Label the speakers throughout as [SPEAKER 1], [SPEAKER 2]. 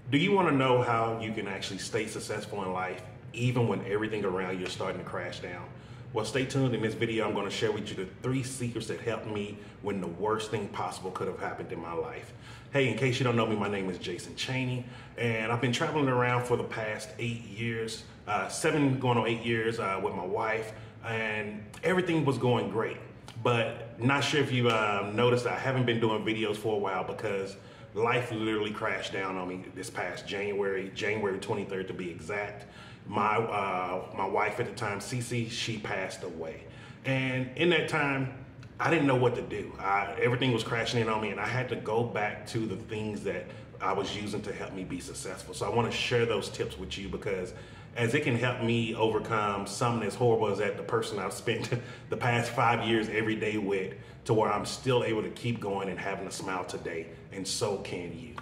[SPEAKER 1] Do you want to know how you can actually stay successful in life even when everything around you is starting to crash down? Well, stay tuned. In this video, I'm going to share with you the 3 secrets that helped me when the worst thing possible could have happened in my life. Hey, in case you don't know me, my name is Jason Chaney, and I've been traveling around for the past 8 years, 7 going on 8 years with my wife, and everything was going great. But not sure if you noticed, I haven't been doing videos for a while because life literally crashed down on me this past January 23rd to be exact. My wife at the time, Cece, she passed away. And in that time, I didn't know what to do. Everything was crashing in on me, and I had to go back to the things that I was using to help me be successful. So I want to share those tips with you because as it can help me overcome something as horrible as that the person I've spent the past 5 years every day with, to where I'm still able to keep going and having a smile today, and so can you.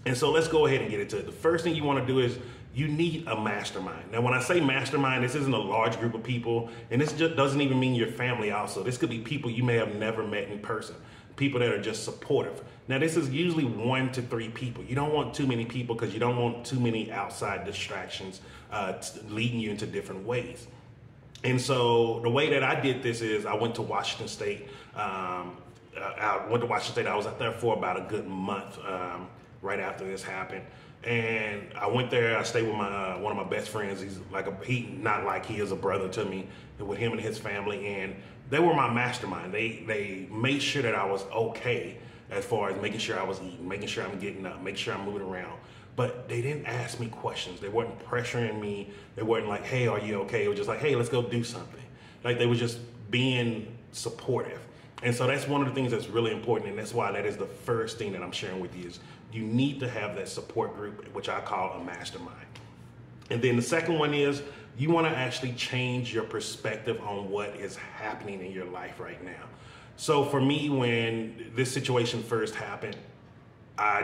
[SPEAKER 1] And so let's go ahead and get into it. The first thing you want to do is you need a mastermind. Now, when I say mastermind, this isn't a large group of people, and this just doesn't even mean your family also. This could be people you may have never met in person, people that are just supportive. Now, this is usually 1 to 3 people. You don't want too many people because you don't want too many outside distractions leading you into different ways. And so the way that I did this is I went to Washington State. I was out there for about a good month right after this happened. And I went there, I stayed with my one of my best friends. He's like he is a brother to me, with him and his family. And they were my mastermind. They made sure that I was okay as far as making sure I was eating, making sure I'm getting up, making sure I'm moving around. But they didn't ask me questions. They weren't pressuring me. They weren't like, hey, are you okay? It was just like, hey, let's go do something. Like, they were just being supportive. And so that's one of the things that's really important, and that's why that is the first thing that I'm sharing with you is you need to have that support group, which I call a mastermind. And then the second one is you want to actually change your perspective on what is happening in your life right now. So for me, when this situation first happened, I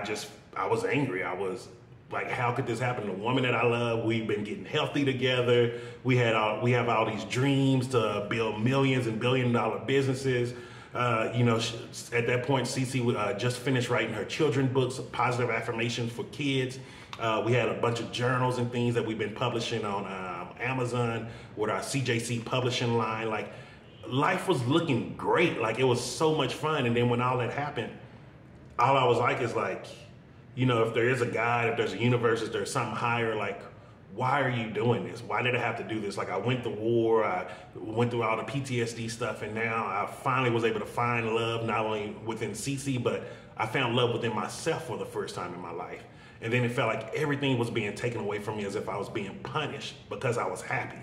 [SPEAKER 1] was angry. I was like, how could this happen? The woman that I love, we've been getting healthy together. We have all these dreams to build millions and billion-dollar businesses. At that point, Cece just finished writing her children's books, positive affirmations for kids. We had a bunch of journals and things that we've been publishing on Amazon with our CJC publishing line. Like, life was looking great. Like, it was so much fun. And then when all that happened, all I was like is like, if there is a God, if there's a universe, if there's something higher, like, why are you doing this? Why did I have to do this? Like, I went to war, I went through all the PTSD stuff, and now I finally was able to find love, not only within CC, but I found love within myself for the first time in my life. And then it felt like everything was being taken away from me as if I was being punished because I was happy.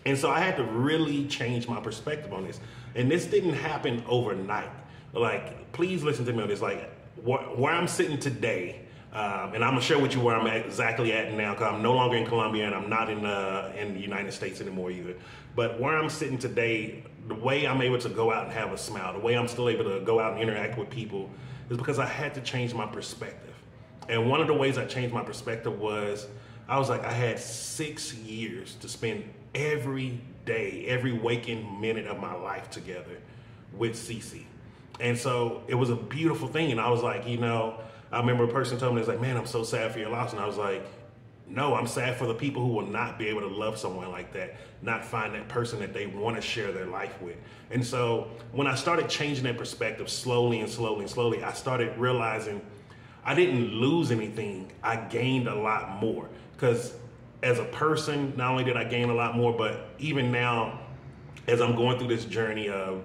[SPEAKER 1] And so I had to really change my perspective on this. And this didn't happen overnight. Like, please listen to me on this. Like, where I'm sitting today, and I'm gonna share with you where I'm exactly at now, because I'm no longer in Colombia and I'm not in the United States anymore either. But where I'm sitting today, the way I'm able to go out and have a smile, the way I'm still able to go out and interact with people, is because I had to change my perspective. And one of the ways I changed my perspective was, I was like, I had 6 years to spend every day, every waking minute of my life together with Cece. And so it was a beautiful thing. And I was like, I remember a person told me, it's like, man, I'm so sad for your loss. And I was like, no, I'm sad for the people who will not be able to love someone like that, not find that person that they want to share their life with. And so when I started changing that perspective slowly and slowly and slowly, I started realizing I didn't lose anything. I gained a lot more, because as a person, not only did I gain a lot more, but even now, as I'm going through this journey of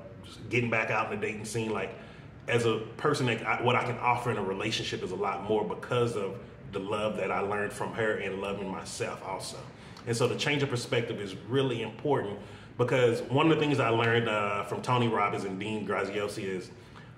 [SPEAKER 1] getting back out in the dating scene, like, as a person, what I can offer in a relationship is a lot more because of the love that I learned from her and loving myself also. And so the change of perspective is really important, because one of the things I learned from Tony Robbins and Dean Graziosi is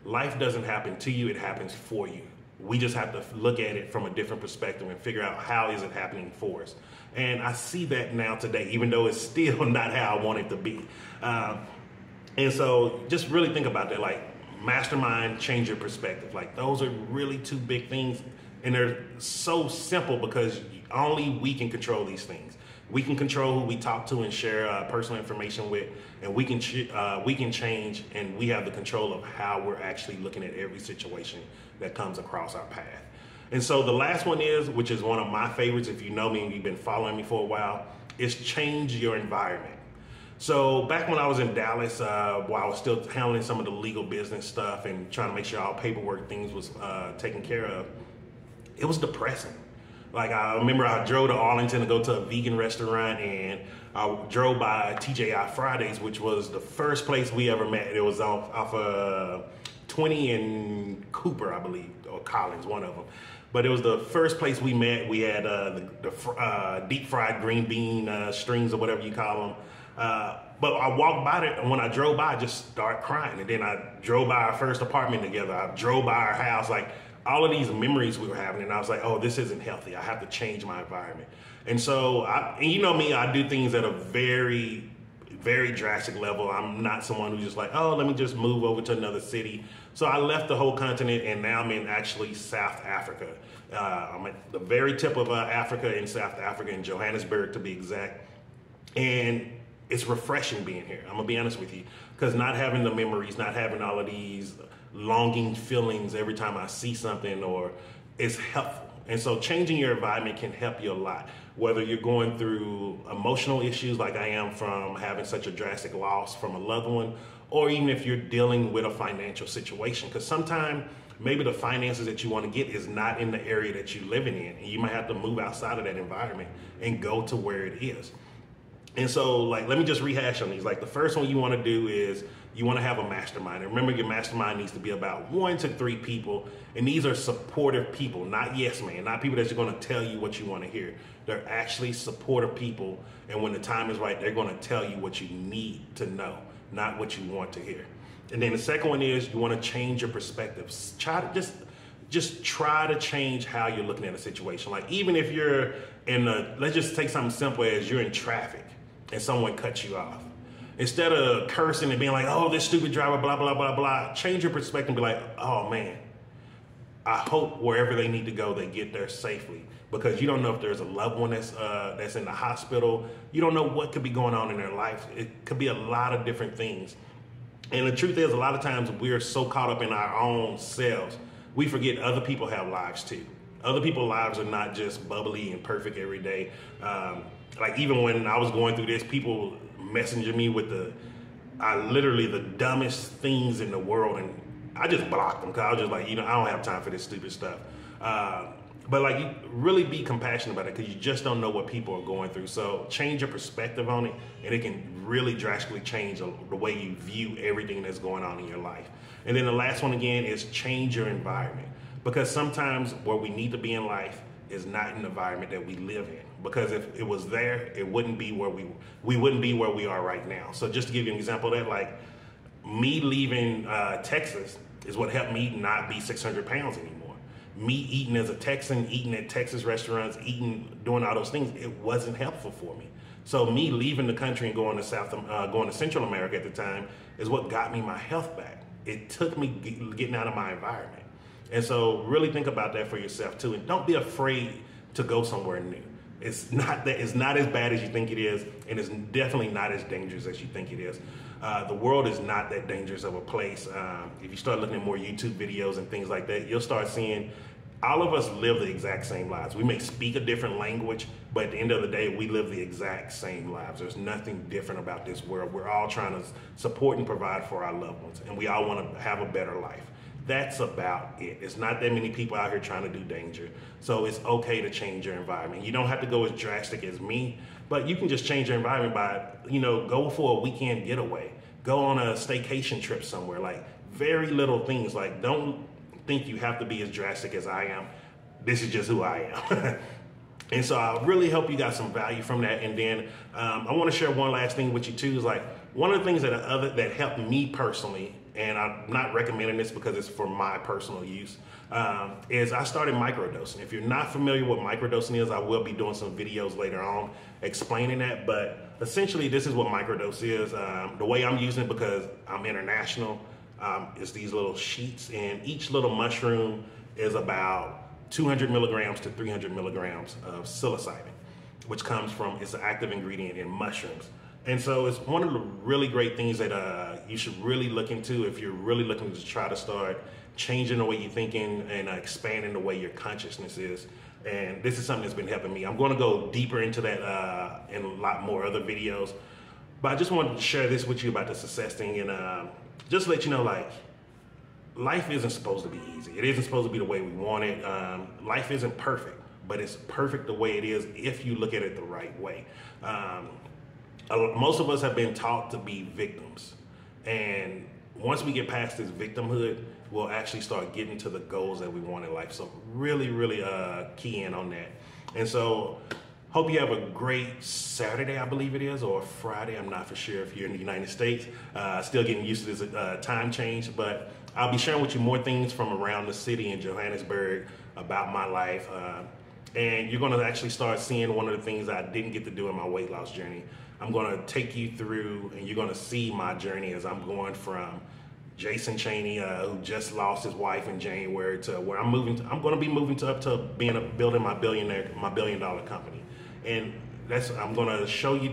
[SPEAKER 1] life doesn't happen to you, it happens for you. We just have to look at it from a different perspective and figure out how is it happening for us. And I see that now today, even though it's still not how I want it to be. And so just really think about that, like, mastermind, change your perspective. Like, those are really 2 big things, and they're so simple because only we can control these things. We can control who we talk to and share personal information with, and we can change, and we have the control of how we're actually looking at every situation that comes across our path. And so the last one is, which is one of my favorites, if you know me and you've been following me for a while, is change your environment. So back when I was in Dallas, while I was still handling some of the legal business stuff and trying to make sure all paperwork things was taken care of, it was depressing. Like I remember I drove to Arlington to go to a vegan restaurant, and I drove by TGI Fridays, which was the first place we ever met. It was off 20 and Cooper, I believe, or Collins, one of them. But it was the first place we met. We had the deep fried green bean strings or whatever you call them. But I walked by it, and when I drove by, I just started crying. And then I drove by our first apartment together. I drove by our house, like all of these memories we were having. And I was like, oh, this isn't healthy. I have to change my environment. And so, and you know me, I do things at a very, very drastic level. I'm not someone who's just like, oh, let me just move over to another city. So I left the whole continent, and now I'm in actually South Africa. I'm at the very tip of Africa, in South Africa, in Johannesburg to be exact. And it's refreshing being here. I'm gonna be honest with you, because not having the memories, not having all of these longing feelings every time I see something or is helpful. And so changing your environment can help you a lot. Whether you're going through emotional issues like I am from having such a drastic loss from a loved one, or even if you're dealing with a financial situation, because sometimes maybe the finances that you want to get is not in the area that you're living in, and you might have to move outside of that environment and go to where it is. And so, like, let me just rehash on these. Like, the first one you want to do is you want to have a mastermind. And remember, your mastermind needs to be about 1 to 3 people. And these are supportive people, not yes man, not people that's going to tell you what you want to hear. They're actually supportive people. And when the time is right, they're going to tell you what you need to know, not what you want to hear. And then the second one is you want to change your perspectives. Try to just try to change how you're looking at a situation. Like, even if you're let's just take something simple as you're in traffic and someone cuts you off. Instead of cursing and being like, oh, this stupid driver, blah, blah, blah, blah, change your perspective and be like, oh man, I hope wherever they need to go, they get there safely. Because you don't know if there's a loved one that's in the hospital. You don't know what could be going on in their life. It could be a lot of different things. And the truth is, a lot of times we're so caught up in our own selves, we forget other people have lives too. Other people's lives are not just bubbly and perfect every day. Like, even when I was going through this, people messaging me with literally the dumbest things in the world, and I just blocked them because I was just like, I don't have time for this stupid stuff. But like, you really be compassionate about it, because you just don't know what people are going through. So change your perspective on it, and it can really drastically change the way you view everything that's going on in your life. And then the last one again is change your environment, because sometimes where we need to be in life is not an environment that we live in. Because if it was there, it wouldn't be where we wouldn't be where we are right now. So just to give you an example of that, like me leaving Texas is what helped me not be 600 pounds anymore. Me eating as a Texan, eating at Texas restaurants, doing all those things, it wasn't helpful for me. So me leaving the country and going to Central America at the time is what got me my health back. It took me getting out of my environment. And so really think about that for yourself too. And don't be afraid to go somewhere new. It's not as bad as you think it is, and it's definitely not as dangerous as you think it is. The world is not that dangerous of a place. If you start looking at more YouTube videos and things like that, you'll start seeing all of us live the exact same lives. We may speak a different language, but at the end of the day, we live the exact same lives. There's nothing different about this world. We're all trying to support and provide for our loved ones, and we all want to have a better life. That's about it. It's not that many people out here trying to do danger. So it's okay to change your environment. You don't have to go as drastic as me, but you can just change your environment by, go for a weekend getaway. Go on a staycation trip somewhere. Like, very little things. Like, don't think you have to be as drastic as I am. This is just who I am. And so I really hope you got some value from that. And then I want to share one last thing with you too. Is like, one of the things that helped me personally, and I'm not recommending this because it's for my personal use, is I started microdosing. If you're not familiar with microdosing is, I will be doing some videos later on explaining that. But essentially, this is what microdose is. The way I'm using it, because I'm international, is these little sheets, and each little mushroom is about 200 milligrams to 300 milligrams of psilocybin, which comes from, it's an active ingredient in mushrooms. And so it's one of the really great things that you should really look into if you're really looking to try to start changing the way you're thinking and expanding the way your consciousness is. And this is something that's been helping me. I'm going to go deeper into that in a lot more other videos. But I just wanted to share this with you about the success thing, and just let you know, like, life isn't supposed to be easy. It isn't supposed to be the way we want it. Life isn't perfect, but it's perfect the way it is if you look at it the right way. Most of us have been taught to be victims. And once we get past this victimhood, we'll actually start getting to the goals that we want in life. So really, really key in on that. And so hope you have a great Saturday, I believe it is, or Friday. I'm not for sure if you're in the United States. Still getting used to this time change, but I'll be sharing with you more things from around the city in Johannesburg about my life. And you're gonna actually start seeing one of the things I didn't get to do in my weight loss journey. I'm gonna take you through, and you're gonna see my journey as I'm going from Jason Chaney, who just lost his wife in January, to where I'm moving. I'm gonna be moving up to building my billion-dollar company, and I'm gonna show you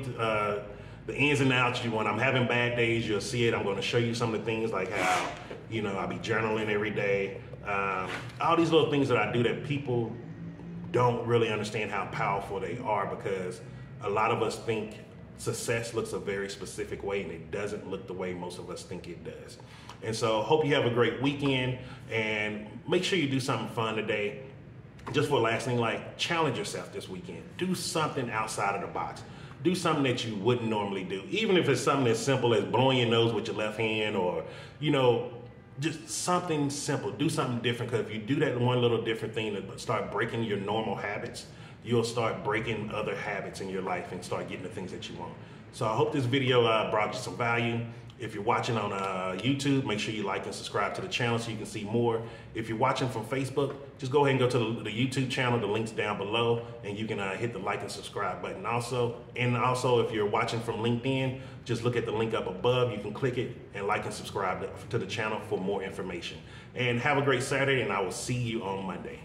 [SPEAKER 1] the ins and outs. When I'm having bad days, you'll see it. I'm gonna show you some of the things, like how, I'll be journaling every day. All these little things that I do that people don't really understand how powerful they are, because a lot of us think success looks a very specific way, and it doesn't look the way most of us think it does. And so hope you have a great weekend, and make sure you do something fun today. Just for last thing, like, challenge yourself this weekend. Do something outside of the box. Do something that you wouldn't normally do. Even if it's something as simple as blowing your nose with your left hand, or, just something simple. Do something different, because if you do that one little different thing to start breaking your normal habits, you'll start breaking other habits in your life and start getting the things that you want. So I hope this video brought you some value. If you're watching on YouTube, make sure you like and subscribe to the channel so you can see more. If you're watching from Facebook, just go ahead and go to the YouTube channel. The link's down below, and you can hit the like and subscribe button also. And also, if you're watching from LinkedIn, just look at the link up above. You can click it and like and subscribe to the channel for more information. And have a great Saturday, and I will see you on Monday.